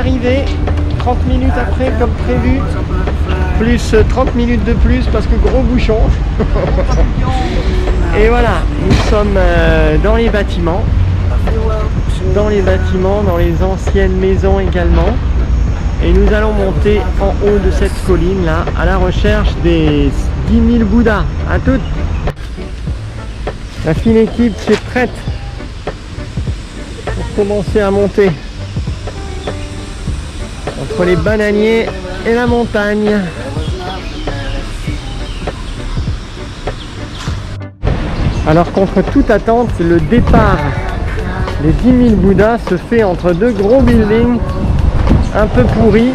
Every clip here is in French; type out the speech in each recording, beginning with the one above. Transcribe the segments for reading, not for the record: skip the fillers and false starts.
l'arrivée, 30 minutes après comme prévu, plus 30 minutes de plus parce que gros bouchon. Et voilà, nous sommes dans les bâtiments, dans les anciennes maisons également. Et nous allons monter en haut de cette colline là, à la recherche des 10 000 Bouddhas. À toutes. La fine équipe est prête pour commencer à monter entre les bananiers et la montagne. Alors contre toute attente, le départ des 10 000 Bouddhas se fait entre deux gros buildings un peu pourris,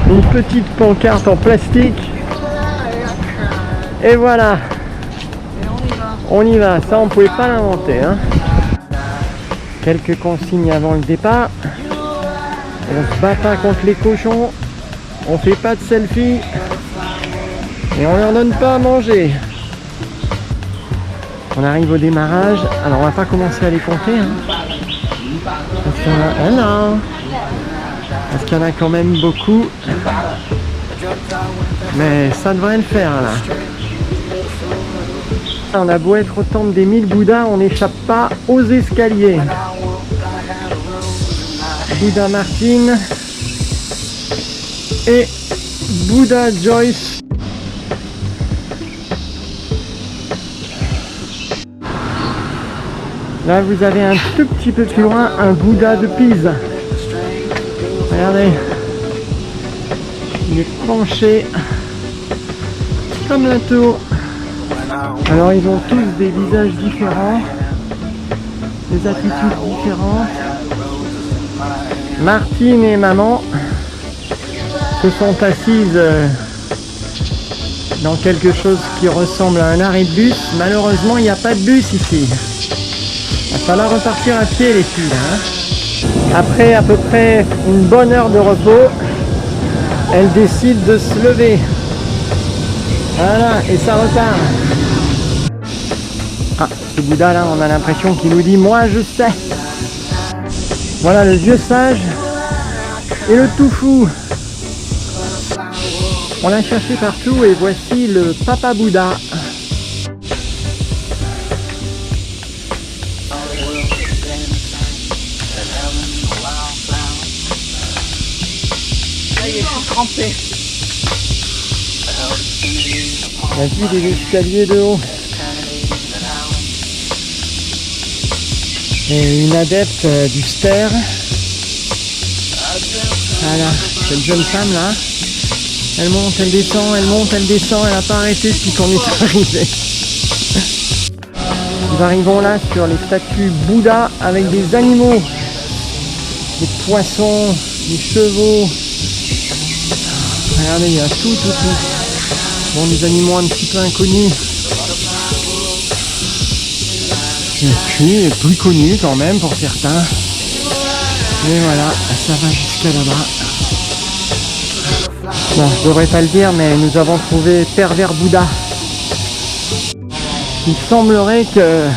une petite pancarte en plastique, et voilà, on y va, ça on pouvait pas l'inventer, hein. Quelques consignes avant le départ, on se bat pas contre les cochons, on fait pas de selfie, et on leur donne pas à manger. On arrive au démarrage, alors on va pas commencer à les compter, hein. Parce qu'il y en a quand même beaucoup. Mais ça devrait le faire là. On a beau être au temple des 1000 Bouddhas, on n'échappe pas aux escaliers. Bouddha Martin et Bouddha Joyce. Là vous avez un tout petit peu plus loin un Bouddha de Pise. Regardez, il est penché comme la tour. Alors ils ont tous des visages différents, des attitudes différentes. Martine et maman se sont assises dans quelque chose qui ressemble à un arrêt de bus. Malheureusement il n'y a pas de bus ici. Il va falloir repartir à pied les filles, hein. Après à peu près une bonne heure de repos, elle décide de se lever. Voilà, et ça repart. Ah, ce Bouddha là, on a l'impression qu'il nous dit « Moi je sais ». Voilà le vieux sage et le tout fou. On l'a cherché partout et voici le Papa Bouddha. Trempé. La vue des escaliers de haut. Et une adepte du Ster. Voilà, cette jeune femme là. Elle monte, elle descend, elle monte, elle descend, elle n'a pas arrêté depuis qu'on est arrivé. Nous arrivons là sur les statues Bouddha avec des animaux. Des poissons, des chevaux. Regardez, il y a tout. Bon, des animaux un petit peu inconnus. Et puis, plus connus quand même pour certains. Et voilà, ça va jusqu'à là-bas. Bon, je devrais pas le dire, mais nous avons trouvé Pervers Bouddha. Il semblerait que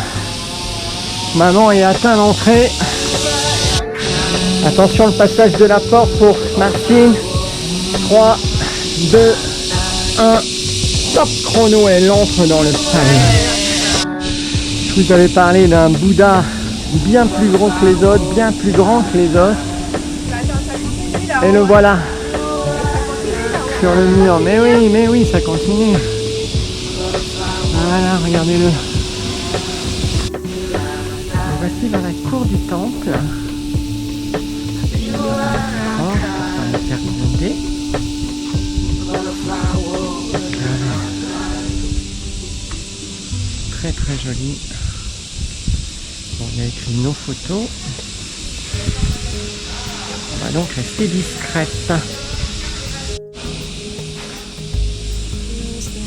maman ait atteint l'entrée. Attention, le passage de la porte pour Martine. 3, 2, 1, top chrono, elle entre dans le palais. Je vous avais parlé d'un Bouddha bien plus gros que les autres, bien plus grand que les autres. Et le voilà sur le mur. Mais oui, ça continue. Voilà, regardez-le. Voici dans la cour du temple. Très joli. Bon, il y a écrit nos photos. On va donc rester discrète.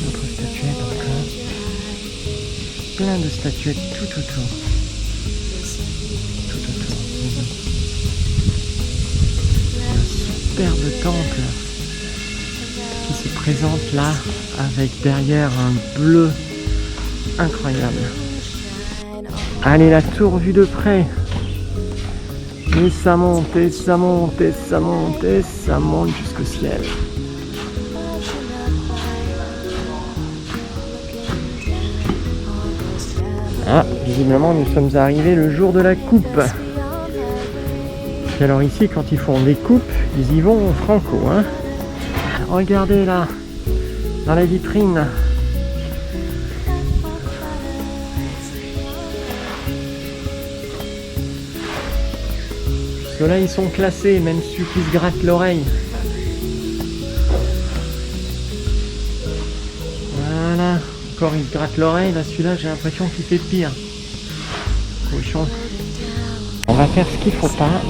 Notre statuette encore. Plein de statuettes tout autour. Un superbe temple qui se présente là avec derrière un bleu incroyable. Allez, la tour vue de près. Et ça monte, et ça monte, et ça monte, et ça monte jusqu'au ciel. Ah, visiblement nous sommes arrivés le jour de la coupe. Et alors ici, quand ils font des coupes, ils y vont franco, hein. Regardez là, dans la vitrine. Parce que là, ils sont classés, même ceux qui se grattent l'oreille. Voilà, encore il se gratte l'oreille. Là, celui-là, j'ai l'impression qu'il fait pire. Cochon. On va faire ce qu'il faut pas.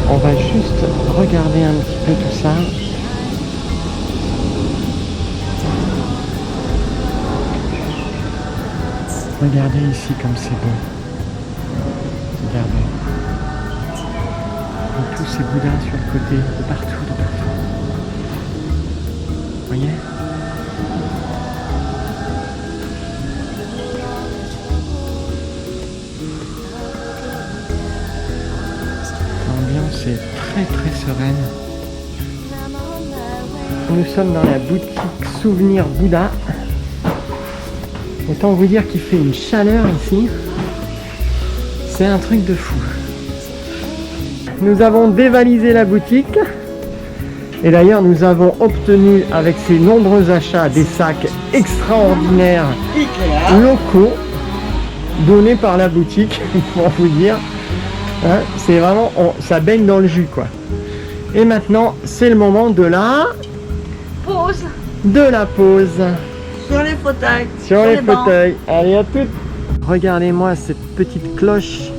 On va juste regarder un petit peu tout ça. Regardez ici comme c'est beau. Regardez. Et tous ces boudins sur le côté, de partout, de partout. Vous voyez ? L'ambiance est très très sereine. Nous sommes dans la boutique Souvenir Bouddha. Autant vous dire qu'il fait une chaleur ici. C'est un truc de fou. Nous avons dévalisé la boutique. Et d'ailleurs, nous avons obtenu avec ces nombreux achats des sacs extraordinaires locaux donnés par la boutique, pour vous dire. Hein, c'est vraiment, ça baigne dans le jus, quoi. Et maintenant, c'est le moment de la Pause pause. sur les fauteuils. Sur les bancs. fauteuils. Allez, à toutes. Regardez-moi cette petite cloche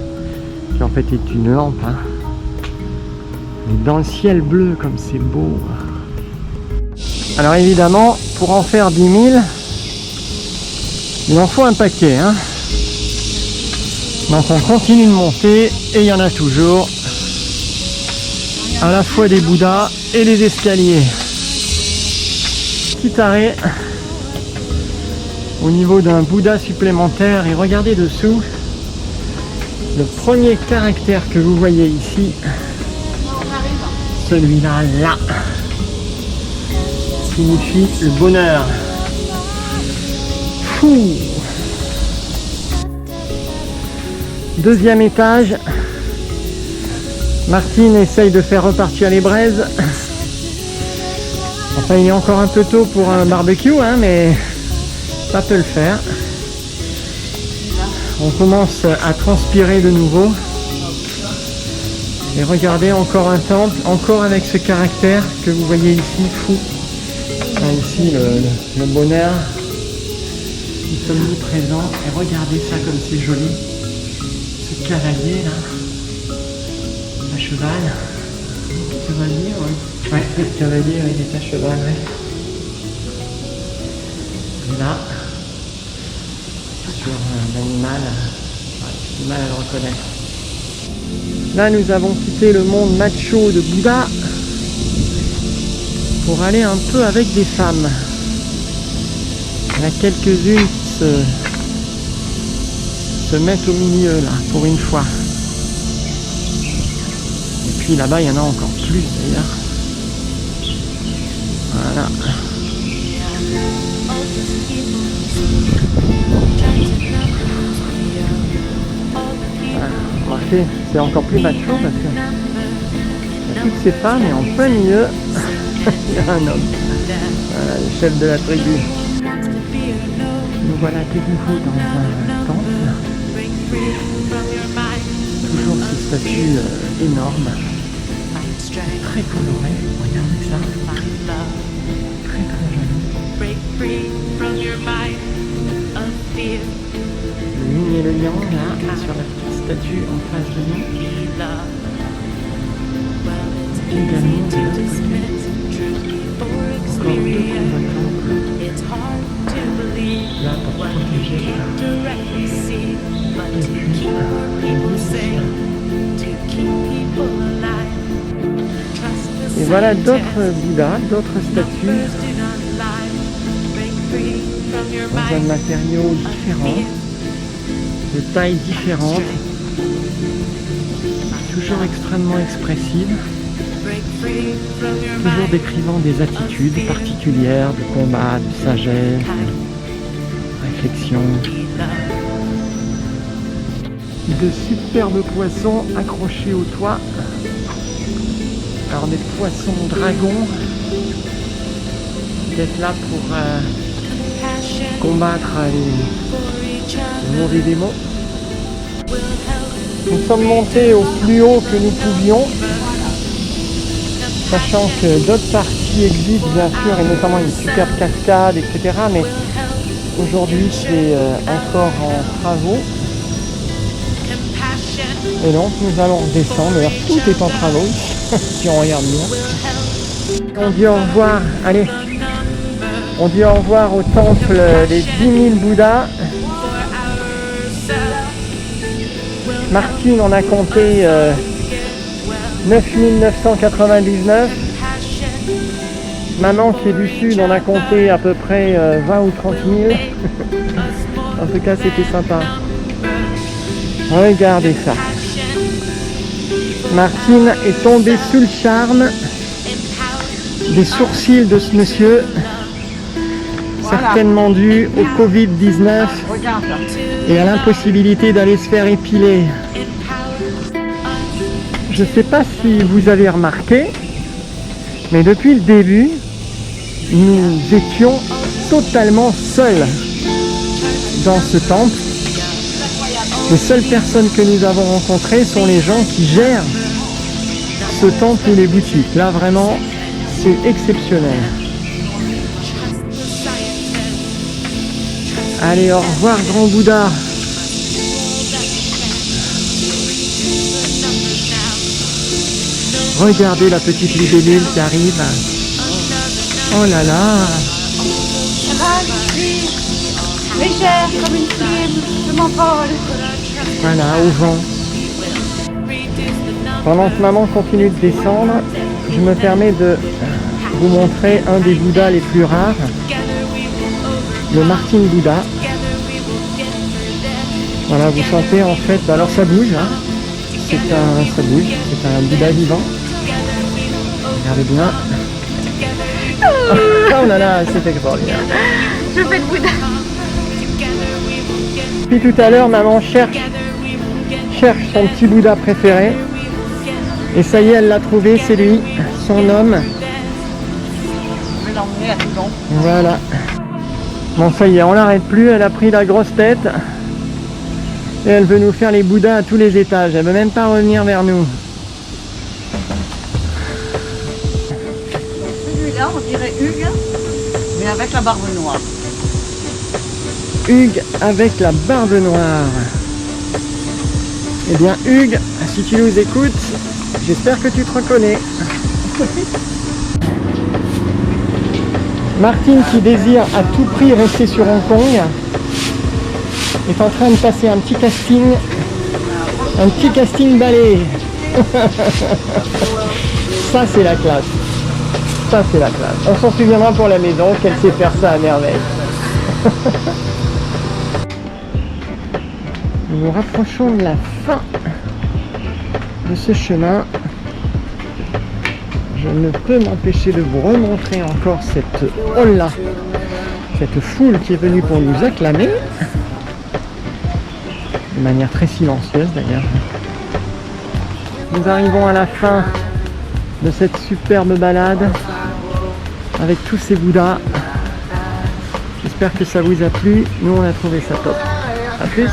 qui en fait est une lampe. Hein. Et dans le ciel bleu, comme c'est beau. Alors évidemment, pour en faire 10 000, il en faut un paquet. Hein. Donc on continue de monter et il y en a toujours. À la fois des Bouddhas et des escaliers. Petit arrêt au niveau d'un Bouddha supplémentaire et regardez dessous. Le premier caractère que vous voyez ici, celui-là, là, signifie le bonheur. Fou. Deuxième étage. Martine essaye de faire repartir les braises. Enfin, il est encore un peu tôt pour un barbecue, hein, mais ça peut le faire. On commence à transpirer de nouveau. Et regardez, encore un temple, encore avec ce caractère que vous voyez ici, fou. Enfin, ici, le bonheur. Nous sommes nous présents. Et regardez ça comme c'est joli. Ce cavalier là. À cheval. Cavalier, oui. Ouais, le cavalier, il est à cheval, ouais. Et là, sur l'animal, l'animal à le reconnaître. Là, nous avons quitté le monde macho de Bouddha pour aller un peu avec des femmes. Il y en a quelques-unes qui se mettent au milieu, là, pour une fois. Et puis là-bas, il y en a encore plus, d'ailleurs. Voilà. Remarquez, c'est encore plus macho parce que il y a toutes ces femmes et en plein milieu, il y a un homme. Voilà, le chef de la tribu. Nous voilà de nouveau dans un temple. Toujours ces statues énormes. Très colorées, regardez ça. Très très joli. Le yin et le yang là, sur la petite statue en face de nous. Également de l'autre côté. Encore deux combattants. Là pour protéger. Et puis et voilà d'autres Bouddhas, d'autres statues dans un matériau différent, de taille différente. toujours extrêmement expressive, toujours décrivant des attitudes particulières de combat, de sagesse, de réflexion. De superbes poissons accrochés au toit. Alors des poissons dragons, peut-être là pour combattre les Moridemo. Nous sommes montés au plus haut que nous pouvions, sachant que d'autres parties existent bien sûr, et notamment une superbe cascade, etc. Mais aujourd'hui c'est encore en travaux. Et donc nous allons descendre, d'ailleurs tout est en travaux, si on regarde bien. On dit au revoir, allez, on dit au revoir au temple des 10 000 Bouddhas. Martine en a compté 9 999. Maman qui est du sud en a compté à peu près 20 ou 30 000. En tout cas c'était sympa. Regardez ça. Martine est tombée sous le charme des sourcils de ce monsieur, certainement dû au Covid-19 et à l'impossibilité d'aller se faire épiler. Je ne sais pas si vous avez remarqué, mais depuis le début, nous étions totalement seuls dans ce temple. Les seules personnes que nous avons rencontrées sont les gens qui gèrent ce temple et les boutiques. Là, vraiment, c'est exceptionnel. Allez, au revoir, grand Bouddha. Regardez la petite libellule qui arrive. Oh là là. Ça va, je suis légère comme une plume, je m'envole. Voilà, au vent. Pendant que maman continue de descendre, je me permets de vous montrer un des Bouddhas les plus rares, le Martin Bouddha. Voilà, vous sentez en fait, alors ça bouge, hein. Ça bouge, c'est un Bouddha vivant. Regardez bien. Oh là là, c'est extraordinaire. Je fais le Bouddha. Puis tout à l'heure, maman cherche son petit Bouddha préféré. Et ça y est, elle l'a trouvé, c'est lui, son homme. Je vais l'emmener à Toulon. Voilà. Bon, ça y est, on l'arrête plus, elle a pris la grosse tête. Et elle veut nous faire les Bouddhas à tous les étages, elle veut même pas revenir vers nous. Celui-là, on dirait Hugues, mais avec la barbe noire. Hugues avec la barbe noire. Eh bien Hugues, si tu nous écoutes, j'espère que tu te reconnais. Martine, qui désire à tout prix rester sur Hong Kong, est en train de passer un petit casting ballet. Ça c'est la classe. Ça c'est la classe. On s'en souviendra pour la maison qu'elle sait faire ça à merveille. Nous nous rapprochons de la fin de ce chemin. Je ne peux m'empêcher de vous remontrer encore cette holla, cette foule qui est venue pour nous acclamer, de manière très silencieuse d'ailleurs. Nous arrivons à la fin de cette superbe balade avec tous ces Bouddhas. J'espère que ça vous a plu. Nous on a trouvé ça top. A plus.